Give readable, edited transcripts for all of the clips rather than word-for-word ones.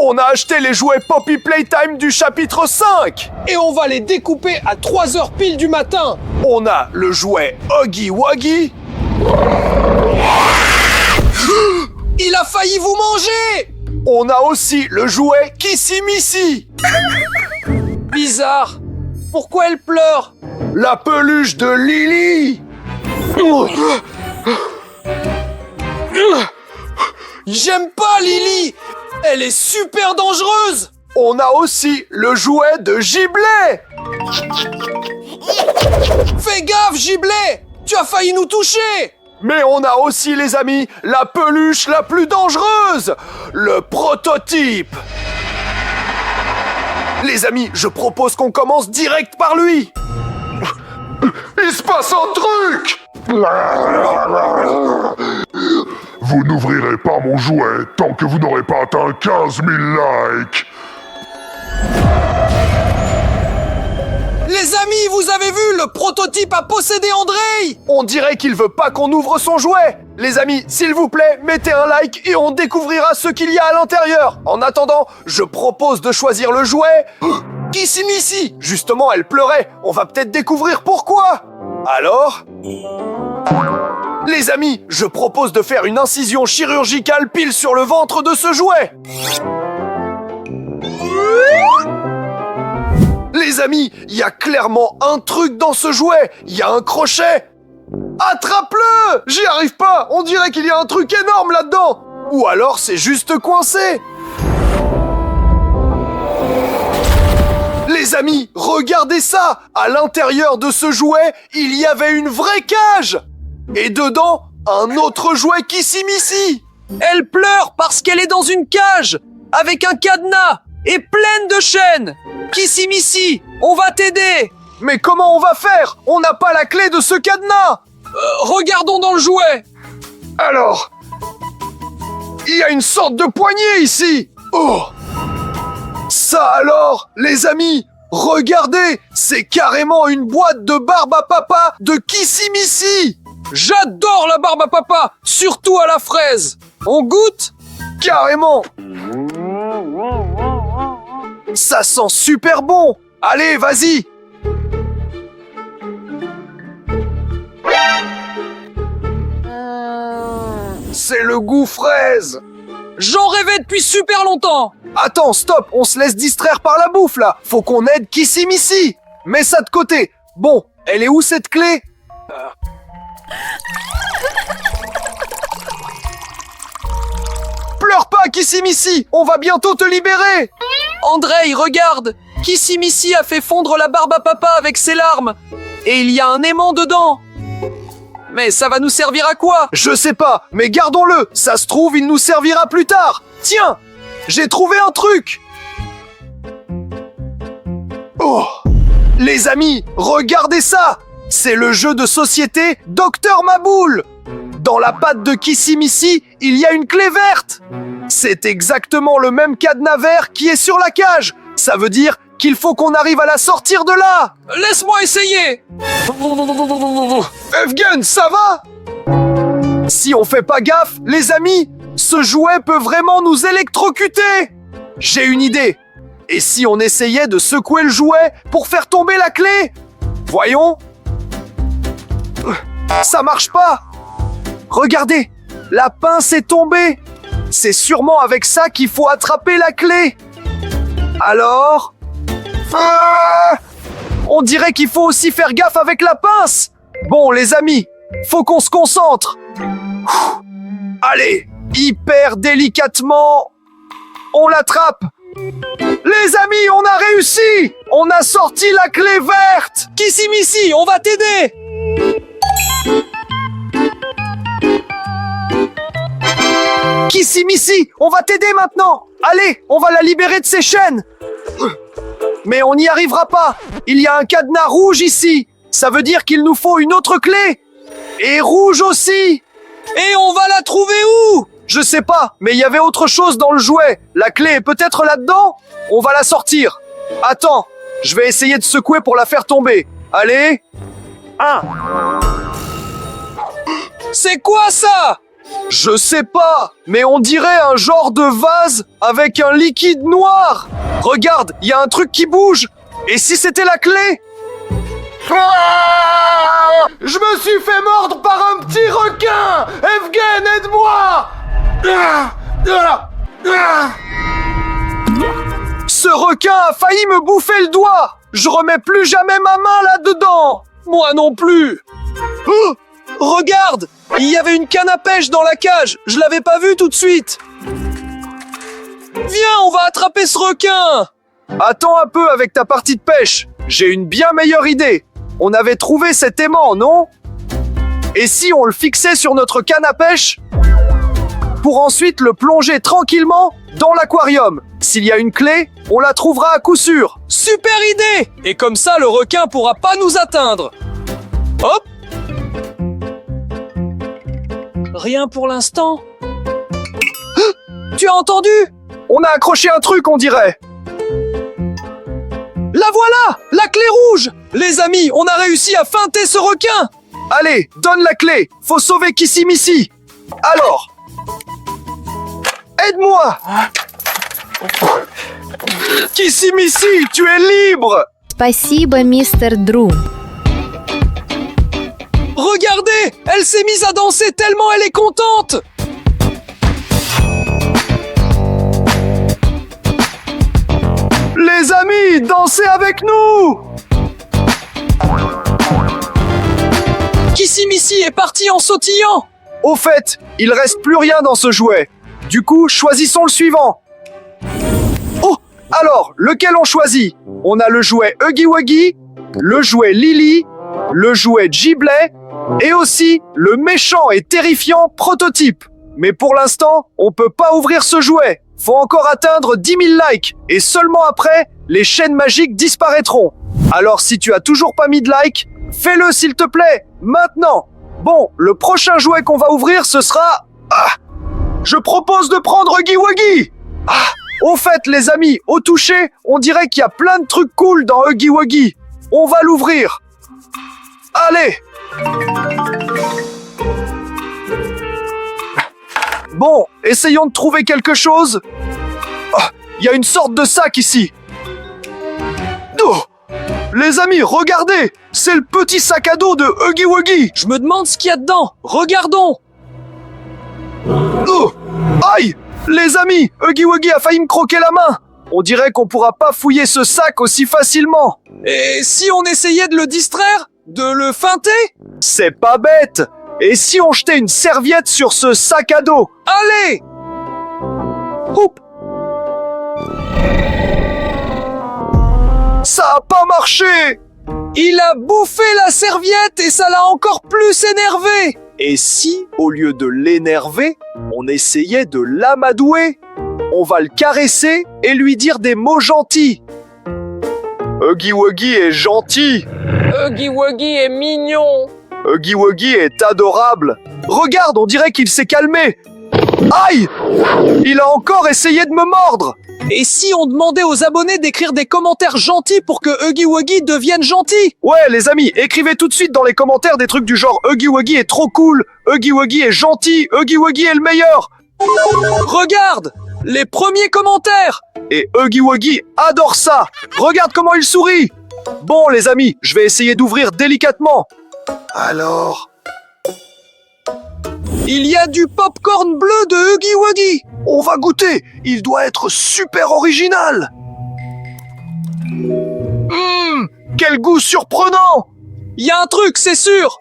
On a acheté les jouets Poppy Playtime du chapitre 5. Et on va les découper à 3h pile du matin. On a le jouet Huggy Wuggy. Il a failli vous manger. On a aussi le jouet Kissy Missy. Bizarre. Pourquoi elle pleure? La peluche de Lily. J'aime pas Lily. Elle est super dangereuse. On a aussi le jouet de Giblet. Fais gaffe, Giblet. Tu as failli nous toucher. Mais on a aussi, les amis, la peluche la plus dangereuse, le prototype. Les amis, je propose qu'on commence direct par lui. Il se passe un truc. Vous n'ouvrirez pas mon jouet tant que vous n'aurez pas atteint 15 000 likes. Les amis, vous avez vu, le prototype a possédé Andrei. On dirait qu'il veut pas qu'on ouvre son jouet. Les amis, s'il vous plaît, mettez un like et on découvrira ce qu'il y a à l'intérieur. En attendant, je propose de choisir le jouet... Kissy Missy. Justement, elle pleurait. On va peut-être découvrir pourquoi. Alors... Les amis, je propose de faire une incision chirurgicale pile sur le ventre de ce jouet. Les amis, il y a clairement un truc dans ce jouet. Il y a un crochet. Attrape-le! J'y arrive pas. On dirait qu'il y a un truc énorme là-dedans. Ou alors c'est juste coincé. Les amis, regardez ça. À l'intérieur de ce jouet, il y avait une vraie cage. Et dedans, un autre jouet Kissy Missy. Elle pleure parce qu'elle est dans une cage, avec un cadenas et pleine de chaînes. Kissy Missy, on va t'aider. Mais comment on va faire? On n'a pas la clé de ce cadenas. Regardons dans le jouet. Alors, il y a une sorte de poignée ici. Oh! Ça alors, les amis, regardez, c'est carrément une boîte de barbe à papa de Kissy Missy. J'adore la barbe à papa, surtout à la fraise. On goûte? Carrément. Ça sent super bon. Allez, vas-y. C'est le goût fraise. J'en rêvais depuis super longtemps. Attends, stop, on se laisse distraire par la bouffe là. Faut qu'on aide Kissy Missy. Mets ça de côté. Bon, elle est où cette clé? Pleure pas, Kissy Missy, on va bientôt te libérer. Andrei, regarde. Kissy Missy a fait fondre la barbe à papa avec ses larmes. Et il y a un aimant dedans. Mais ça va nous servir à quoi? Je sais pas, mais gardons-le. Ça se trouve, il nous servira plus tard. Tiens, j'ai trouvé un truc. Oh, les amis, regardez ça. C'est le jeu de société Docteur Maboule. Dans la patte de Kissy Missy, il y a une clé verte. C'est exactement le même cadenas vert qui est sur la cage. Ça veut dire qu'il faut qu'on arrive à la sortir de là. Laisse-moi essayer. Evgen, ça va? Si on fait pas gaffe, les amis, ce jouet peut vraiment nous électrocuter. J'ai une idée. Et si on essayait de secouer le jouet pour faire tomber la clé? Voyons. Ça marche pas. Regardez, la pince est tombée. C'est sûrement avec ça qu'il faut attraper la clé. Alors... on dirait qu'il faut aussi faire gaffe avec la pince. Bon, les amis, faut qu'on se concentre. Allez, hyper délicatement, on l'attrape. Les amis, on a réussi. On a sorti la clé verte. Kissy Missy, on va t'aider. Kissy Missy, on va t'aider maintenant. Allez, on va la libérer de ses chaînes. Mais on n'y arrivera pas. Il y a un cadenas rouge ici. Ça veut dire qu'il nous faut une autre clé. Et rouge aussi. Et on va la trouver où? Je sais pas, mais il y avait autre chose dans le jouet. La clé est peut-être là-dedans. On va la sortir. Attends, je vais essayer de secouer pour la faire tomber. Allez. 1. C'est quoi ça? Je sais pas, mais on dirait un genre de vase avec un liquide noir. Regarde, il y a un truc qui bouge. Et si c'était la clé? Ah, je me suis fait mordre par un petit requin. Evgen, aide-moi. Ce requin a failli me bouffer le doigt. Je remets plus jamais ma main là-dedans. Moi non plus. Oh, regarde, il y avait une canne à pêche dans la cage. Je l'avais pas vue tout de suite. Viens, on va attraper ce requin. Attends un peu avec ta partie de pêche. J'ai une bien meilleure idée. On avait trouvé cet aimant, non? Et si on le fixait sur notre canne à pêche pour ensuite le plonger tranquillement dans l'aquarium? S'il y a une clé, on la trouvera à coup sûr. Super idée! Et comme ça, le requin pourra pas nous atteindre. Hop! Rien pour l'instant. Tu as entendu? On a accroché un truc, on dirait. La voilà! La clé rouge! Les amis, on a réussi à feinter ce requin! Allez, donne la clé. Faut sauver Kissimisi. Alors, aide-moi. Kissimisi, tu es libre. Спасибо, мистер Дру. Regardez! Elle s'est mise à danser tellement elle est contente! Les amis, dansez avec nous. Kissimisi est parti en sautillant! Au fait, il reste plus rien dans ce jouet. Du coup, choisissons le suivant. Oh, alors, lequel on choisit? On a le jouet Huggy Wuggy, le jouet Lily, le jouet Giblet, et aussi le méchant et terrifiant prototype. Mais pour l'instant, on peut pas ouvrir ce jouet. Faut encore atteindre 10 000 likes, et seulement après, les chaînes magiques disparaîtront. Alors si tu as toujours pas mis de like, fais-le s'il te plaît, maintenant. Bon, le prochain jouet qu'on va ouvrir, ce sera... je propose de prendre Huggy Wuggy. Au fait, les amis, au toucher, on dirait qu'il y a plein de trucs cool dans Huggy Wuggy. On va l'ouvrir. Allez. Bon, essayons de trouver quelque chose. Il y a une sorte de sac ici. Oh, les amis, regardez. C'est le petit sac à dos de Huggy Wuggy. Je me demande ce qu'il y a dedans. Regardons! Oh, aïe. Les amis, Huggy Wuggy a failli me croquer la main. On dirait qu'on pourra pas fouiller ce sac aussi facilement. Et si on essayait de le distraire? De le feinter? C'est pas bête. Et si on jetait une serviette sur ce sac à dos? Allez! Oup. Ça a pas marché. Il a bouffé la serviette et ça l'a encore plus énervé! Et si, au lieu de l'énerver, on essayait de l'amadouer? On va le caresser et lui dire des mots gentils. Huggy Wuggy est gentil. Huggy Wuggy est mignon. Huggy Wuggy est adorable. Regarde, on dirait qu'il s'est calmé. Aïe! Il a encore essayé de me mordre. Et si on demandait aux abonnés d'écrire des commentaires gentils pour que Huggy Wuggy devienne gentil? Ouais, les amis, écrivez tout de suite dans les commentaires des trucs du genre Huggy Wuggy est trop cool, Huggy Wuggy est gentil, Huggy Wuggy est le meilleur. Regarde! Les premiers commentaires! Et Huggy Wuggy adore ça. Regarde comment il sourit. Bon, les amis, je vais essayer d'ouvrir délicatement. Alors... Il y a du popcorn bleu de Huggy Wuggy! On va goûter. Il doit être super original. Quel goût surprenant. Il y a un truc, c'est sûr!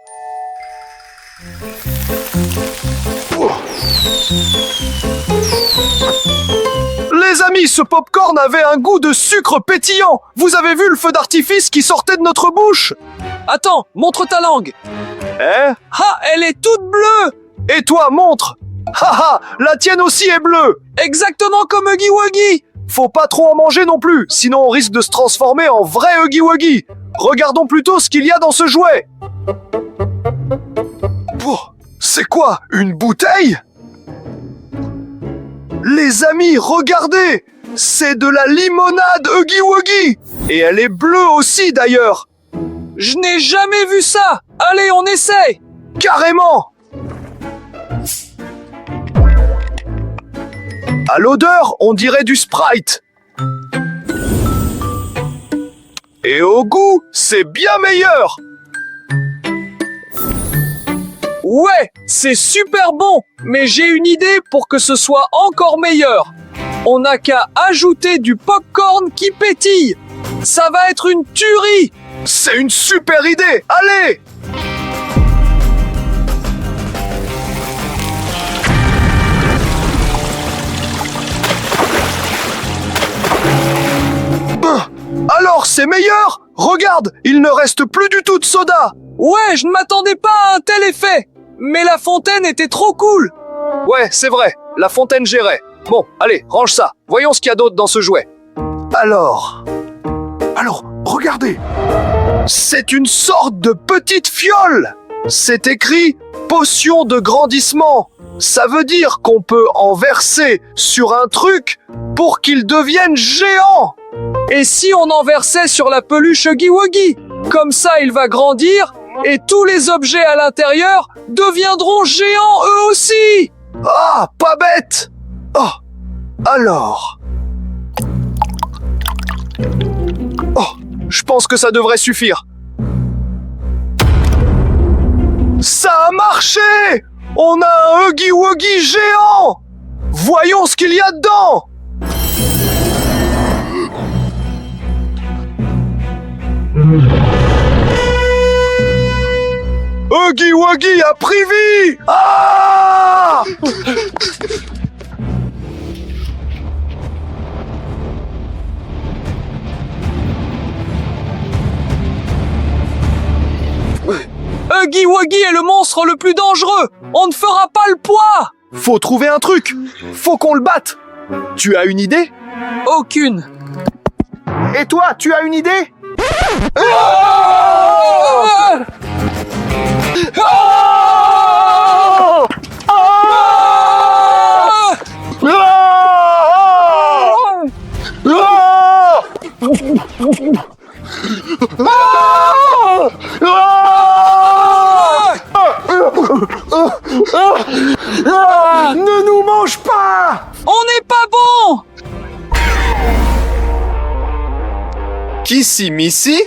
Les amis, ce popcorn avait un goût de sucre pétillant. Vous avez vu le feu d'artifice qui sortait de notre bouche? Attends, montre ta langue! Hein? Ah, elle est toute bleue! Et toi, montre. Haha, la tienne aussi est bleue. Exactement comme Huggy Wuggy! Faut pas trop en manger non plus, sinon on risque de se transformer en vrai Huggy Wuggy. Regardons plutôt ce qu'il y a dans ce jouet. C'est quoi, une bouteille? Les amis, regardez! C'est de la limonade Huggy Wuggy! Et elle est bleue aussi d'ailleurs! Je n'ai jamais vu ça! Allez, on essaie! Carrément! À l'odeur, on dirait du Sprite. Et au goût, c'est bien meilleur. Ouais, c'est super bon, mais j'ai une idée pour que ce soit encore meilleur. On n'a qu'à ajouter du popcorn qui pétille. Ça va être une tuerie. C'est une super idée. Allez! Alors c'est meilleur? Regarde, il ne reste plus du tout de soda. Ouais, je ne m'attendais pas à un tel effet. Mais la fontaine était trop cool. Ouais, c'est vrai, la fontaine gérait. Bon, allez, range ça. Voyons ce qu'il y a d'autre dans ce jouet. Alors, regardez. C'est une sorte de petite fiole. C'est écrit « potion de grandissement ». Ça veut dire qu'on peut en verser sur un truc pour qu'il devienne géant. Et si on en versait sur la peluche Huggy Wuggy? Comme ça, il va grandir et tous les objets à l'intérieur deviendront géants eux aussi. Ah, pas bête. Oh, alors. Oh, je pense que ça devrait suffire. Ça a marché! On a un Huggy Wuggy géant! Voyons ce qu'il y a dedans! Huggy Wuggy a pris vie! Ah! Huggy Wuggy est le monstre le plus dangereux. On ne fera pas le poids. Faut trouver un truc. Faut qu'on le batte. Tu as une idée? Aucune. Et toi, tu as une idée? Ne nous mange pas! On n'est pas bon. Kissy Missy?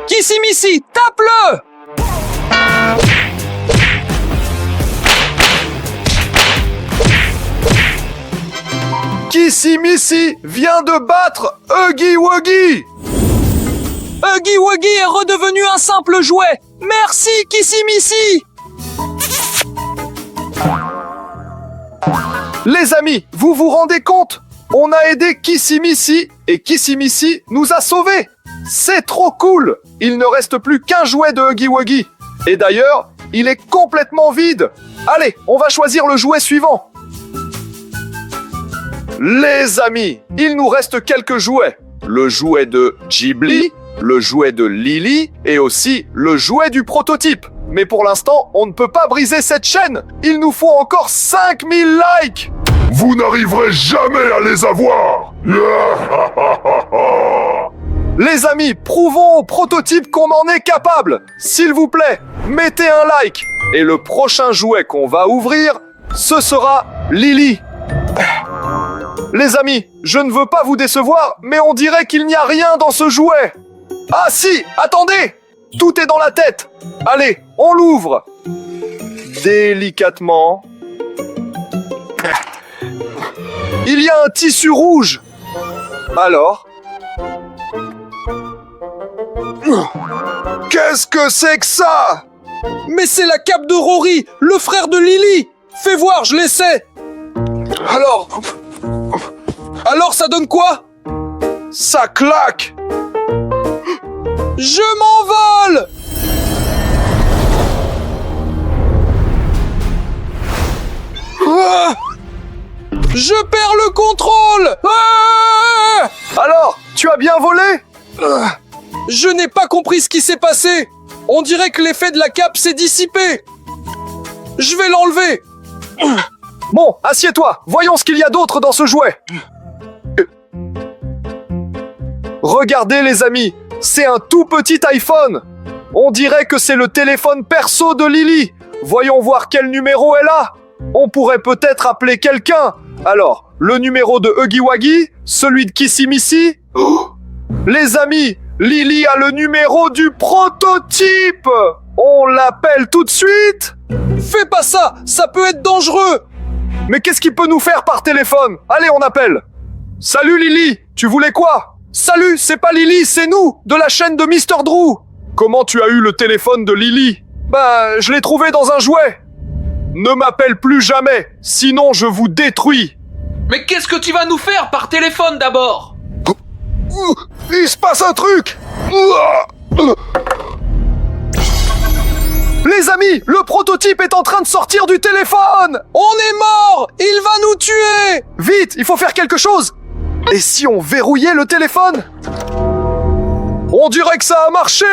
Kissy Missy, tape-le. Kissy Missy vient de battre Huggy Wuggy! Huggy Wuggy est redevenu un simple jouet. Merci Kissy Missy. Les amis, vous vous rendez compte? On a aidé Kissy Missy et Kissy Missy nous a sauvés. C'est trop cool. Il ne reste plus qu'un jouet de Huggy Wuggy. Et d'ailleurs, il est complètement vide. Allez, on va choisir le jouet suivant. Les amis, il nous reste quelques jouets. Le jouet de Ghibli, le jouet de Lily et aussi le jouet du prototype. Mais pour l'instant, on ne peut pas briser cette chaîne. Il nous faut encore 5000 likes. Vous n'arriverez jamais à les avoir. Les amis, prouvons au prototype qu'on en est capable. S'il vous plaît, mettez un like. Et le prochain jouet qu'on va ouvrir, ce sera Lily. Les amis, je ne veux pas vous décevoir, mais on dirait qu'il n'y a rien dans ce jouet. Ah si, attendez! Tout est dans la tête. Allez, on l'ouvre. Délicatement. Il y a un tissu rouge. Alors? Qu'est-ce que c'est que ça? Mais c'est la cape de Rory, le frère de Lily. Fais voir, je l'essaie. Alors ça donne quoi? Ça claque. Je m'envole. Ah, je perds le contrôle. Ah, Alors, tu as bien volé? je n'ai pas compris ce qui s'est passé. On dirait que l'effet de la cape s'est dissipé. Je vais l'enlever. Bon, assieds-toi. Voyons ce qu'il y a d'autre dans ce jouet. Regardez les amis, c'est un tout petit iPhone. On dirait que c'est le téléphone perso de Lily. Voyons voir quel numéro elle a. On pourrait peut-être appeler quelqu'un. Alors, Le numéro de Huggy Wuggy? Celui de Kissy Missy? Les amis, Lily a le numéro du prototype! On l'appelle tout de suite? Fais pas ça, ça peut être dangereux. Mais qu'est-ce qu'il peut nous faire par téléphone? Allez, on appelle. Salut Lily, tu voulais quoi? Salut, c'est pas Lily, c'est nous, de la chaîne de Mr. Drew. Comment tu as eu le téléphone de Lily? Bah, je l'ai trouvé dans un jouet. Ne m'appelle plus jamais, sinon je vous détruis. Mais qu'est-ce que tu vas nous faire par téléphone d'abord? Il se passe un truc. Les amis, le prototype est en train de sortir du téléphone. On est mort. Il va nous tuer. Vite, il faut faire quelque chose. Et si on verrouillait le téléphone? On dirait que ça a marché.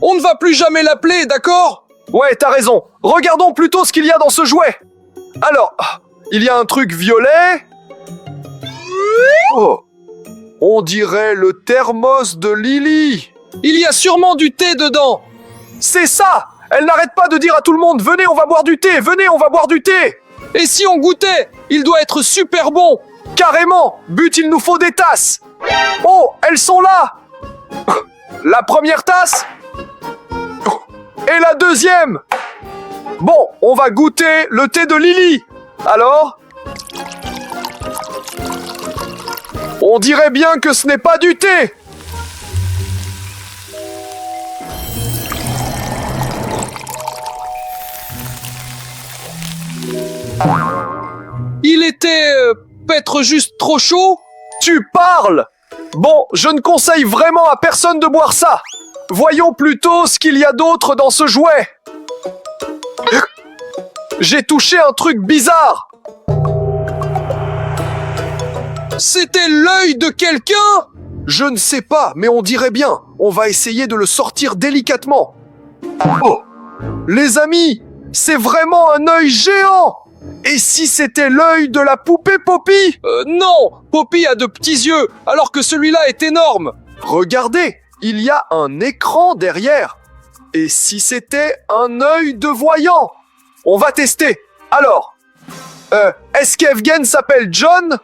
On ne va plus jamais l'appeler, d'accord? Ouais, t'as raison. Regardons plutôt ce qu'il y a dans ce jouet. Alors, il y a un truc violet. Oh, on dirait le thermos de Lily. Il y a sûrement du thé dedans. C'est ça. Elle n'arrête pas de dire à tout le monde, venez, on va boire du thé, venez, on va boire du thé. Et si on goûtait? Il doit être super bon. Carrément. But, il nous faut des tasses. Oh, elles sont là. La première tasse. Et la deuxième. Bon, on va goûter le thé de Lily. Alors? On dirait bien que ce n'est pas du thé. Il était peut-être juste trop chaud. Tu parles? Bon, je ne conseille vraiment à personne de boire ça. Voyons plutôt ce qu'il y a d'autre dans ce jouet. J'ai touché un truc bizarre. C'était l'œil de quelqu'un? Je ne sais pas, mais on dirait bien. On va essayer de le sortir délicatement. Oh! Les amis, c'est vraiment un œil géant! Et si c'était l'œil de la poupée Poppy? Non, Poppy a de petits yeux, alors que celui-là est énorme. Regardez, il y a un écran derrière. Et si c'était un œil de voyant? On va tester. Alors, est-ce qu'Evgen s'appelle John?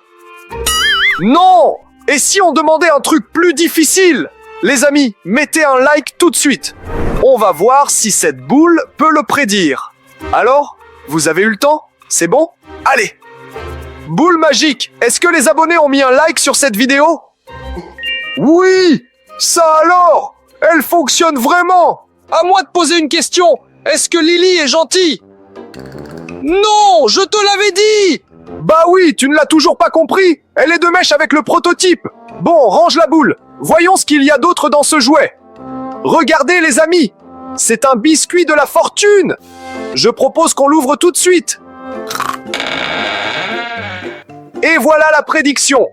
Non! Et si on demandait un truc plus difficile? Les amis, mettez un like tout de suite. On va voir si cette boule peut le prédire. Alors, vous avez eu le temps? C'est bon? Allez! Boule magique, est-ce que les abonnés ont mis un like sur cette vidéo? Oui! Ça alors! Elle fonctionne vraiment! À moi de poser une question. Est-ce que Lily est gentille? Non, je te l'avais dit! Bah oui, tu ne l'as toujours pas compris. Elle est de mèche avec le prototype. Bon, range la boule. Voyons ce qu'il y a d'autre dans ce jouet. Regardez les amis, c'est un biscuit de la fortune. Je propose qu'on l'ouvre tout de suite. Et voilà la prédiction.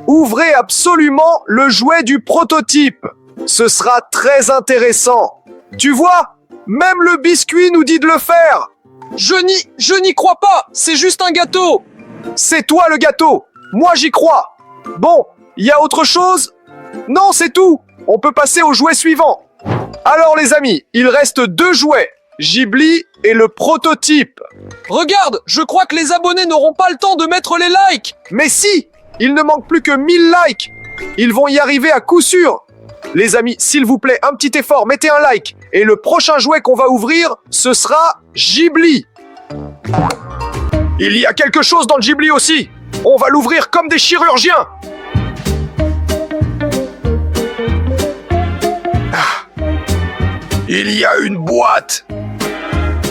Ouvrez absolument le jouet du prototype. Ce sera très intéressant. Tu vois, même le biscuit nous dit de le faire. Je n'y crois pas, c'est juste un gâteau. C'est toi le gâteau. Moi j'y crois. Bon, il y a autre chose? Non, c'est tout. On peut passer au jouet suivant. Alors les amis, il reste 2 jouets. Ghibli et le prototype. Regarde, je crois que les abonnés n'auront pas le temps de mettre les likes. Mais si, il ne manque plus que 1000 likes. Ils vont y arriver à coup sûr. Les amis, s'il vous plaît, un petit effort, mettez un like. Et le prochain jouet qu'on va ouvrir, ce sera Ghibli. Il y a quelque chose dans le Ghibli aussi. On va l'ouvrir comme des chirurgiens. Il y a une boîte.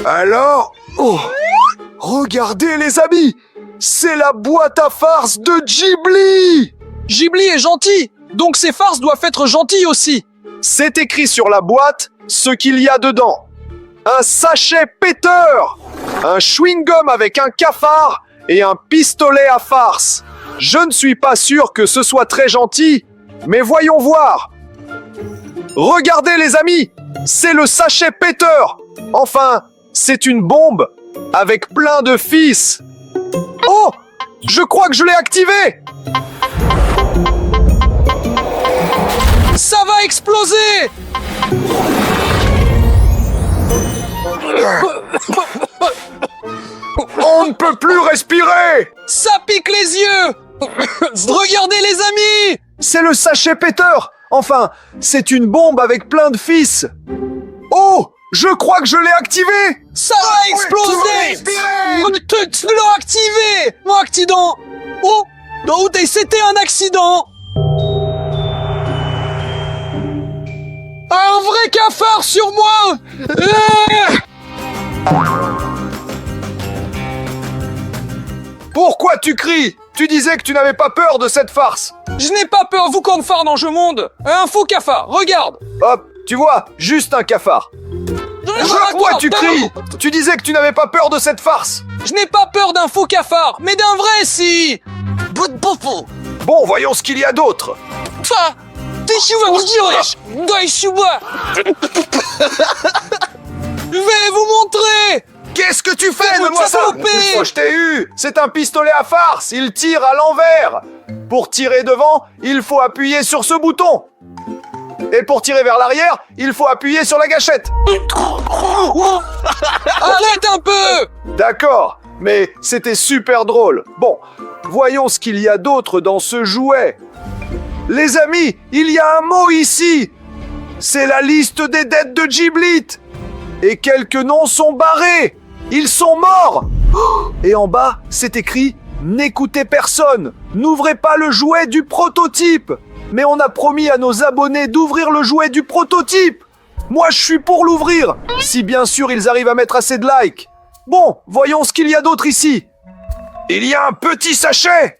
Alors, oh, regardez les amis, c'est la boîte à farce de Ghibli. Ghibli est gentil, donc ses farces doivent être gentilles aussi. C'est écrit sur la boîte ce qu'il y a dedans. Un sachet péteur, un chewing-gum avec un cafard et un pistolet à farce. Je ne suis pas sûr que ce soit très gentil, mais voyons voir. Regardez les amis, c'est le sachet péteur. Enfin, c'est une bombe avec plein de fils. Oh, je crois que je l'ai activé. Ça va exploser. On ne peut plus respirer. Ça pique les yeux. Regardez les amis! C'est le sachet péteur. Enfin, c'est une bombe avec plein de fils. Oh, je crois que je l'ai activé. Ça va exploser! Tu l'as activé! Mon accident! Oh! Non, c'était un accident! Un vrai cafard sur moi! Pourquoi tu cries? Tu disais que tu n'avais pas peur de cette farce. Je n'ai pas peur, vous comme phare dans ce monde! Un faux cafard, regarde! Hop, tu vois, juste un cafard. Pourquoi tu cries? Tu disais que tu n'avais pas peur de cette farce. Je n'ai pas peur d'un faux cafard, mais d'un vrai si! Bon, voyons ce qu'il y a d'autre. Je vais vous montrer! Qu'est-ce que tu fais? Fais-moi Donne-moi ça. taper. Oh, je t'ai eu. C'est un pistolet à farce. Il tire à l'envers. Pour tirer devant, il faut appuyer sur ce bouton. Et pour tirer vers l'arrière, il faut appuyer sur la gâchette. Arrête un peu! D'accord, mais c'était super drôle. Bon, voyons ce qu'il y a d'autre dans ce jouet. Les amis, il y a un mot ici. C'est la liste des dettes de Giblit. Et quelques noms sont barrés. Ils sont morts. Et en bas, c'est écrit « N'écoutez personne. N'ouvrez pas le jouet du prototype. » Mais on a promis à nos abonnés d'ouvrir le jouet du prototype. Moi, je suis pour l'ouvrir. Si bien sûr, ils arrivent à mettre assez de likes. Bon, voyons ce qu'il y a d'autre ici. Il y a un petit sachet.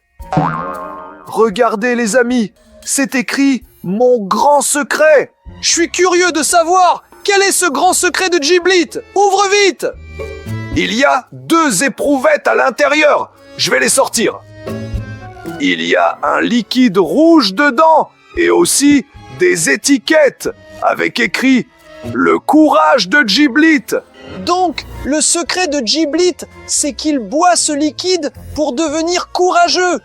Regardez les amis, c'est écrit « Mon grand secret ». Je suis curieux de savoir quel est ce grand secret de Giblit. Ouvre vite! Il y a 2 éprouvettes à l'intérieur. Je vais les sortir. Il y a un liquide rouge dedans et aussi des étiquettes avec écrit « Le courage de Giblit ». Donc, le secret de Giblit, c'est qu'il boit ce liquide pour devenir courageux.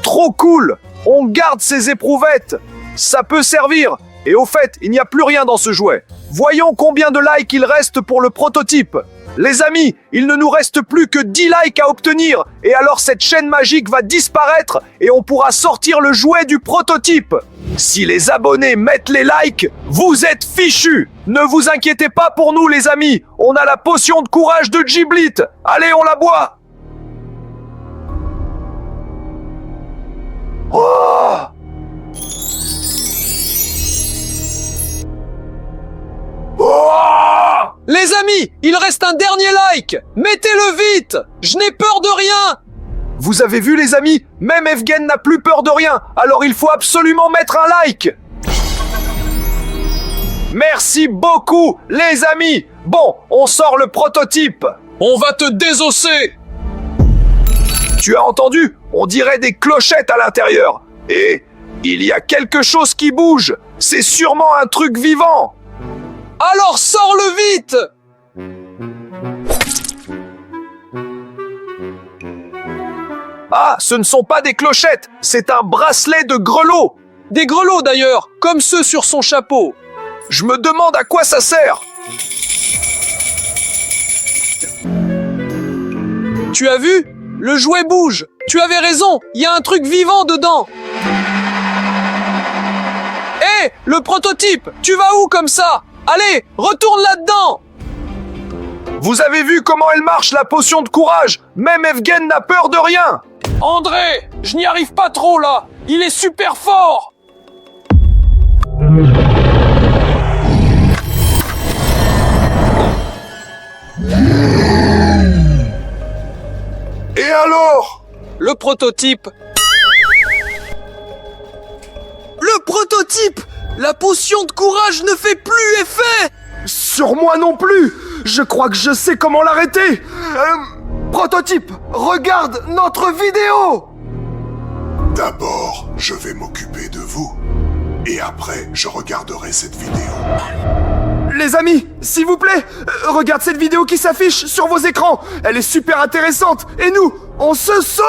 Trop cool! On garde ces éprouvettes. Ça peut servir. Et au fait, il n'y a plus rien dans ce jouet. Voyons combien de likes il reste pour le prototype. Les amis, il ne nous reste plus que 10 likes à obtenir. Et alors cette chaîne magique va disparaître et on pourra sortir le jouet du prototype. Si les abonnés mettent les likes, vous êtes fichus. Ne vous inquiétez pas pour nous les amis. On a la potion de courage de Giblit. Allez, on la boit. Oh! Oh! Les amis, il reste un dernier like. Mettez-le vite. Je n'ai peur de rien. Vous avez vu les amis, même Evgen n'a plus peur de rien, alors il faut absolument mettre un like. Merci beaucoup les amis. Bon, on sort le prototype. On va te désosser. Tu as entendu? On dirait des clochettes à l'intérieur. Et il y a quelque chose qui bouge. C'est sûrement un truc vivant. Alors sors-le vite. Ah, ce ne sont pas des clochettes, c'est un bracelet de grelots. Des grelots d'ailleurs, comme ceux sur son chapeau. Je me demande à quoi ça sert. Tu as vu? Le jouet bouge. Tu avais raison, il y a un truc vivant dedans. Hé, le prototype, tu vas où comme ça? Allez, retourne là-dedans. Vous avez vu comment elle marche, la potion de courage? Même Evgen n'a peur de rien. André, je n'y arrive pas trop là. Il est super fort. Et alors? Le prototype. Le prototype! La potion de courage ne fait plus effet! Sur moi non plus. Je crois que je sais comment l'arrêter. Prototype, regarde notre vidéo. D'abord, je vais m'occuper de vous. Et après, je regarderai cette vidéo. Les amis, s'il vous plaît, regarde cette vidéo qui s'affiche sur vos écrans. Elle est super intéressante. Et nous, on se sauve.